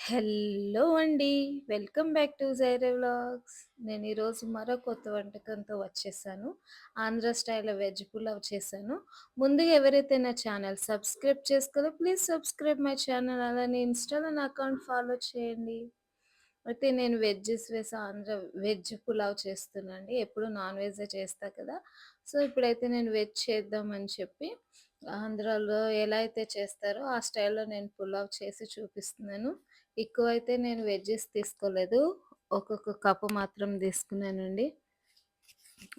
Hello అండి. Welcome back to Jireh vlogs. నేను ఈరోజు మరో కొత్త వంటకంతో వచ్చేసాను. ఆంధ్ర స్టైల్‌లో వెజ్ పులావ్ చేశాను. ముందుగా ఎవరైతే నా ఛానల్ సబ్స్క్రైబ్ చేసుకోలో ప్లీజ్ సబ్స్క్రైబ్ మై ఛానల్. అలానే ఇన్‌స్టాలో నా అకౌంట్ ఫాలో చేయండి. అయితే నేను వెజ్జెస్ వేసి ఆంధ్ర వెజ్ పులావ్ చేస్తున్నానండి. ఎప్పుడు నాన్ వెజ్జే చేస్తా కదా! సో, ఇప్పుడైతే నేను వెజ్ చేద్దామని చెప్పి ఆంధ్రాలో ఎలా అయితే చేస్తారో ఆ స్టైల్‌లో నేను పులావ్ చేసి చూపిస్తున్నాను. ఎక్కువైతే నేను వెజ్జెస్ తీసుకోలేదు. ఒక్కొక్క కప్పు మాత్రం తీసుకున్నానండి.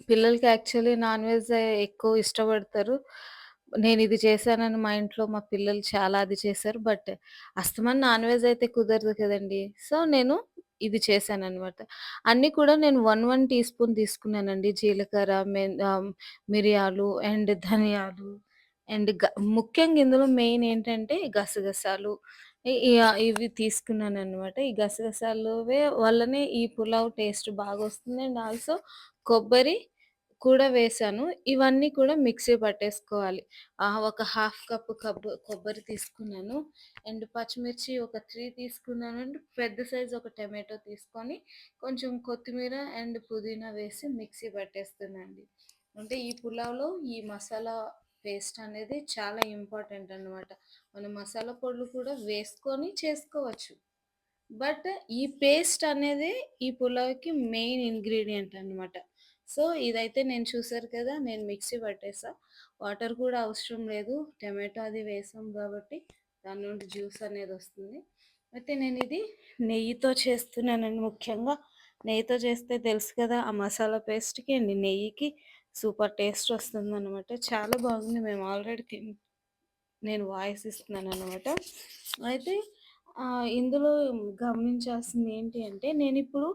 పిల్లలకి యాక్చువల్లీ నాన్ వెజ్జే ఎక్కువ ఇష్టపడతారు. నేనిది చేశానని మా ఇంట్లో మా పిల్లలు చాలా అది చేశారు. బట్ అస్తమాను నాన్ వెజ్ అయితే కుదరదు కదండీ! సో, నేను ఇది చేశాననమాట. అన్నీ కూడా నేను 1 టీ స్పూన్ తీసుకున్నానండి. జీలకర్ర, మిరియాలు అండ్ ధనియాలు అండ్ ముఖ్యంగా ఇందులో మెయిన్ ఏంటంటే గసగసాలు. ఇవి తీసుకున్నాననమాట. ఈ గసగసాలువే వల్లనే ఈ పులావ్ టేస్ట్ బాగొస్తుంది. అండ్ ఆల్సో కొబ్బరి కూడా వేశాను. ఇవన్నీ కూడా మిక్సీ పట్టేసుకోవాలి. ఒక హాఫ్ కప్ కొబ్బరి తీసుకున్నాను. అండ్ పచ్చిమిర్చి ఒక 3 తీసుకున్నాను. అండ్ పెద్ద సైజ్ ఒక టమాటో తీసుకొని కొంచెం కొత్తిమీర అండ్ పుదీనా వేసి మిక్సీ పట్టేస్తానండి. అంటే ఈ పులావ్‌లో ఈ మసాలా పేస్ట్ అనేది చాలా ఇంపార్టెంట్ అన్నమాట. మనం మసాలా పొడులు కూడా వేసుకొని చేసుకోవచ్చు. బట్ ఈ పేస్ట్ అనేది ఈ పులావ్‌కి మెయిన్ ఇంగ్రీడియంట్ అన్నమాట. సో, ఇదైతే నేను చూసారు కదా! నేను మిక్సీ పట్టేసా. వాటర్ కూడా అవసరం లేదు. టమాటో అది వేసాం కాబట్టి దాని నుండి జ్యూస్ అనేదొస్తుంది. అయితే నేనిది నెయ్యితో చేస్తున్నానండి ముఖ్యంగా. నెయ్యితో చేస్తే తెలుసు కదా! ఆ మసాలా పేస్ట్‌కి అండ్ నెయ్యికి సూపర్ టేస్ట్ వస్తుందనమాట. చాలా బాగుంది. మేము ఆల్రెడీ నేను వాయిస్ ఇస్తున్నాననమాట. అయితే ఇందులో గమనించాల్సింది ఏంటి అంటే, నేనిప్పుడు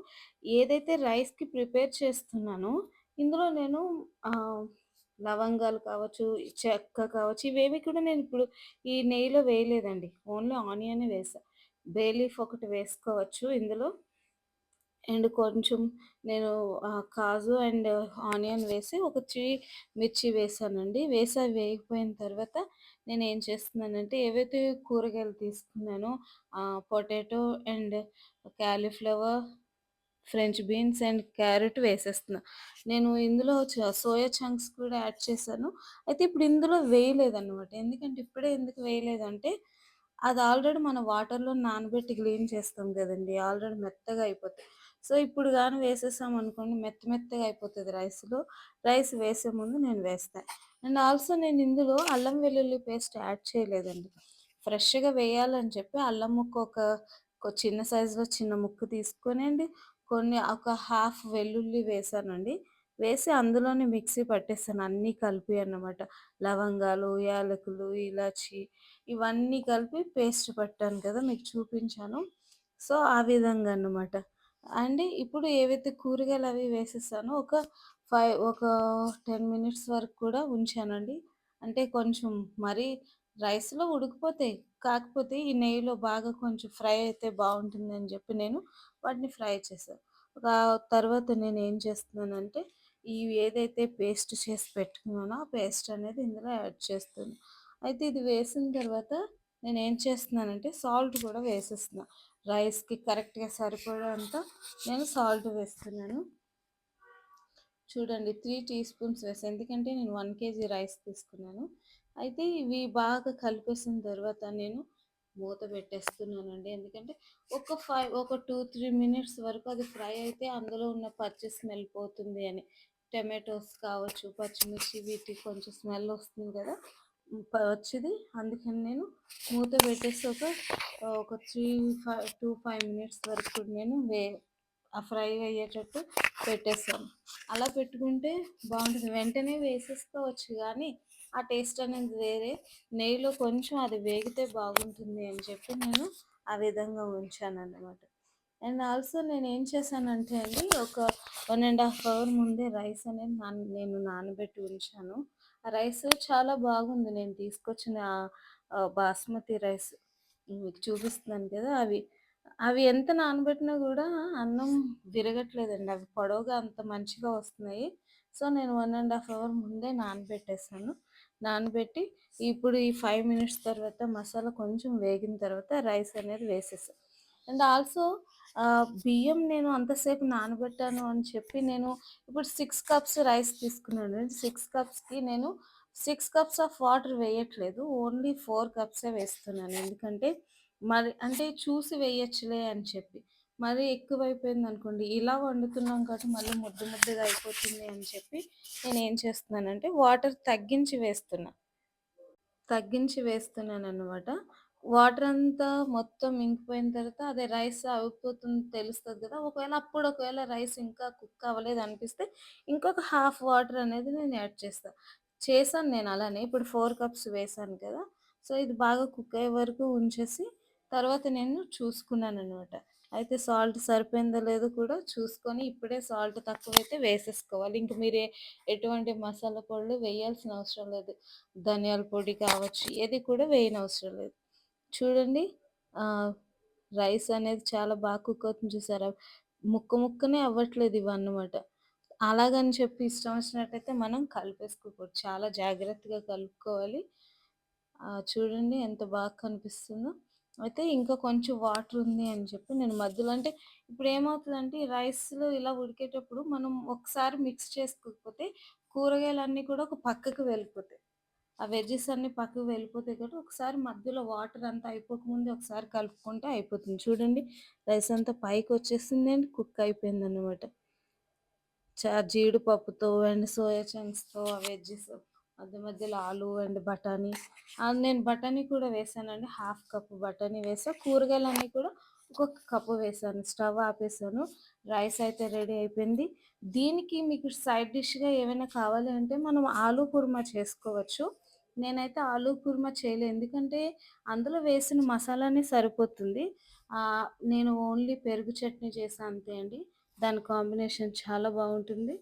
ఏదైతే రైస్‌కి ప్రిపేర్ చేస్తున్నానో, ఇందులో నేను ఆహ్, లవంగాలు కావచ్చు, చెక్క కావచ్చు, ఇవేవి కూడా నేనిప్పుడు ఈ నెయ్యిలో వేయలేదండి. ఓన్లీ ఆనియనే వేసా. బే లీఫ్ ఒకటి వేసుకోవచ్చు ఇందులో. అండ్ కొంచెం నేను కాజు అండ్ ఆనియన్ వేసి ఒక 3 మిర్చి వేశానండి. వేసి అవి వేగిపోయిన తర్వాత నేనేం చేస్తున్నానంటే ఏవైతే కూరగాయలు తీసుకున్నానో potato and cauliflower, French beans and carrot వేసేస్తున్నా. నేను ఇందులో సోయా చంక్స్ కూడా యాడ్ చేశాను. అయితే ఇప్పుడు ఇందులో వేయలేదనమాట. ఎందుకంటే ఇప్పుడే ఎందుకు వేయలేదంటే, అది ఆల్రెడీ మనం వాటర్‌లో నానబెట్టి క్లీన్ చేస్తాం గదండీ! ఆల్రెడీ మెత్తగా అయిపోతాయి. సో, ఇప్పుడు గాని వేసేసామనుకోండి మెత్తగా అయిపోతది రైస్‌లో. రైస్ వేసే ముందు నేను వేస్తా. అండ్ ఆల్సో నేను ఇందులో అల్లం వెల్లుల్లి పేస్ట్ యాడ్ చేయలేదండి. ఫ్రెష్‌గా వేయాలని చెప్పి అల్లం ముక్క చిన్న సైజులో చిన్న ముక్క తీసుకొనండి ఒక హాఫ్ వెల్లుల్లి వేశానండి. వేసి అందులోనే మిక్సీ పట్టేసాను అన్నీ కలిపి అన్నమాట. లవంగాలు, యాలకులు, ఇలాచి ఇవన్నీ కలిపి పేస్ట్ పట్టాను కదా! మీకు చూపించాను. సో, ఆ విధంగా అన్నమాట. అండ్ ఇప్పుడు ఏవైతే కూరగాయలు అవి వేసేసానో ఒక 10 మినిట్స్ వరకు కూడా ఉంచానండి. అంటే కొంచెం మరీ రైస్‌లో ఉడికిపోతాయి. కాకపోతే ఈ నెయ్యిలో బాగా కొంచెం ఫ్రై అయితే బావుంటుందని జెప్పి నేను వాటిని ఫ్రై చేశా. తర్వాత నేనేం చేస్తున్నానంటే, ఇవి ఏదైతే పేస్ట్ చేసి పెట్టుకున్నానో, ఆ పేస్ట్ అనేది ఇందులో యాడ్ చేస్తున్నా. అయితే ఇది వేసిన తర్వాత నేనేం చేస్తున్నానంటే, సాల్ట్ కూడా వేసేస్తున్నా. రైస్‌కి కరెక్ట్‌గా సరిపడేంత నేను సాల్ట్ వేస్తున్నాను. చూడండి 3 టీ స్పూన్స్ వేసా. ఎందుకంటే నేను 1 కేజీ రైస్ తీసుకున్నాను. అయితే ఇవి బాగా కలిపేసిన తర్వాత నేను మూత పెట్టేస్తున్నానండి. ఎందుకంటే ఒక 2, 3 మినిట్స్ వరకు అది ఫ్రై అయితే అందులో ఉన్న పచ్చి స్మెల్ పోతుంది అని. టమాటోస్ కావచ్చు, పచ్చిమిర్చి వీటికి కొంచెం స్మెల్ వస్తుంది కదా! వచ్చిది. అందుకని నేను మూత పెట్టేసి ఒక 5 మినిట్స్ వరకు నేను ఫ్రై అయ్యేటట్టు పెట్టేస్తాను. అలా పెట్టుకుంటే బావుంటుంది. వెంటనే వేసేసుకోవచ్చు గానీ, ఆ టేస్ట్ అనేది వేరే. నెయ్యిలో కొంచెం అది వేగితే బాగుంటుంది అని చెప్పి నేను ఆ విధంగా ఉంచానన్నమాట. అండ్ ఆల్సో నేనేం చేశానంటే అండి, ఒక 1 ½ అవర్ ముందే రైస్ అనేది నేను నానబెట్టి ఉంచాను. ఆ రైస్ చాలా బాగుంది. నేను తీసుకొచ్చిన బాస్మతి రైస్ మీకు చూపిస్తున్నాను కదా! అవి ఎంత నానబెట్టినా గూడా అన్నం విరగట్లేదండి. అవి పొడవుగా అంత మంచిగా వస్తున్నాయి. సో, నేను 1 ½ అవర్ ముందే నానబెట్టేసాను. నానబెట్టి ఇప్పుడు ఈ 5 మినిట్స్ తర్వాత మసాలా కొంచెం వేగిన తర్వాత రైస్ అనేది వేసేసా. అండ్ ఆల్సో బియ్యం నేను అంతసేపు నానబెట్టాను అని చెప్పి నేను ఇప్పుడు 6 కప్స్ రైస్ తీసుకున్నాను. 6 కప్స్‌కి నేను 6 కప్స్ ఆఫ్ వాటర్ వేయట్లేదు. ఓన్లీ 4 కప్సే వేస్తున్నాను. ఎందుకంటే మరి అంటే చూసి వేయొచ్చులే అని చెప్పి. మరీ ఎక్కువైపోయిందనుకోండి, ఇలా వండుతున్నాం కాబట్టి మళ్ళీ ముద్ద ముద్దగా అయిపోతుంది అని చెప్పి నేనేం చేస్తున్నానంటే వాటర్ తగ్గించి వేస్తున్నాననమాట. వాటరంతా మొత్తం ఇంకిపోయిన తర్వాత అదే రైస్ అయిపోతుంది తెలుస్తది కదా! ఒకవేళ రైస్ ఇంకా కుక్ అవ్వలేదనిపిస్తే ఇంకొక హాఫ్ వాటర్ అనేది నేను యాడ్ చేస్తా. చేశాను నేను అలానే. ఇప్పుడు 4 కప్స్ వేశాను కదా! సో, ఇది బాగా కుక్ అయ్యే వరకు ఉంచేసి తర్వాత నేను చూసుకున్నాననమాట. అయితే సాల్ట్ సరిపోయిందో లేదో కూడా చూసుకొని ఇప్పుడే సాల్ట్ తక్కువైతే వేసేసుకోవాలి. ఇంక ఎటువంటి మసాలా పొడులు వేయాల్సిన అవసరం లేదు. ధనియాల పొడి కావచ్చు, ఏది కూడా వేయనవసరం లేదు. చూడండి ఆహ్, రైస్ అనేది చాలా బాగా కుక్ అవుతుంది చూసారా? ముక్కనే అవ్వట్లేదు ఇవన్నమాట. అలాగని చెప్పి ఇష్టం వచ్చినట్టయితే మనం కలిపేసుకోకూడదు. చాలా జాగ్రత్తగా కలుపుకోవాలి. చూడండి ఎంత బాగా కనిపిస్తుందో. అయితే ఇంకా కొంచెం వాటర్ ఉంది అని చెప్పి నేను మధ్యలో అంటే ఇప్పుడేమవుతదంటే ఈ రైస్‌లో ఇలా ఉడికేటప్పుడు మనం ఒకసారి మిక్స్ చేసుకోకపోతే కూరగాయలన్నీ కూడా ఒక పక్కకి వెళ్ళిపోతాయి. ఆ వెజ్జీస్ అన్నీ పక్కకు వెళ్ళిపోతాయి కాబట్టి ఒకసారి మధ్యలో వాటర్ అంతా అయిపోకముందే ఒకసారి కలుపుకుంటే అయిపోతుంది. చూడండి రైస్ అంతా పైకొచ్చేసింది అండ్ కుక్ అయిపోయిందనమాట. జీడిపప్పుతో అండ్ సోయా చంక్స్‌తో ఆ వెజ్జీస్ మధ్య మధ్యలో ఆలు అండ్ బఠానీ నేను బఠానీ కూడా వేశానండి. హాఫ్ కప్ బఠానీ వేసా. కూరగాయలన్నీ కూడా ఒక్కొక్క కప్పు వేశాను. స్టవ్ ఆపేసాను. రైస్ అయితే రెడీ అయిపోయింది. దీనికి మీకు సైడ్ డిష్‌గా ఏమైనా కావాలి అంటే మనం ఆలు కుర్మా చేసుకోవచ్చు. నేనైతే ఆలు కుర్మా చేయలే. ఎందుకంటే అందులో వేసిన మసాలానే సరిపోతుంది. నేను ఓన్లీ పెరుగు చట్నీ చేశా అంతే అండి. దాని కాంబినేషన్ చాలా బావుంటుంది.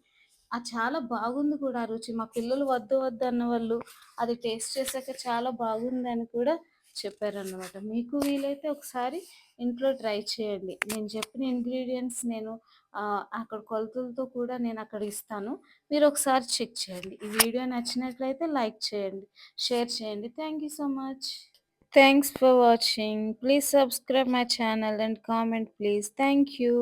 చాలా బాగుంది కూడా రుచి. మా పిల్లలు వద్దు వద్దు అన్నవాళ్ళు అది టేస్ట్ చేసాక చాలా బాగుందని కూడా చెప్పారన్నమాట. మీకు వీలైతే ఒకసారి ఇంట్లో ట్రై చేయండి. నేను చెప్పిన ఇంగ్రీడియెంట్స్ అక్కడ కొలతలతో కూడా నేనక్కడ ఇస్తాను. మీరొకసారి చెక్ చేయండి. ఈ వీడియో నచ్చినట్లయితే లైక్ చేయండి, షేర్ చేయండి. Thank you so much. Thanks for watching. Please subscribe my channel and comment please. Thank you.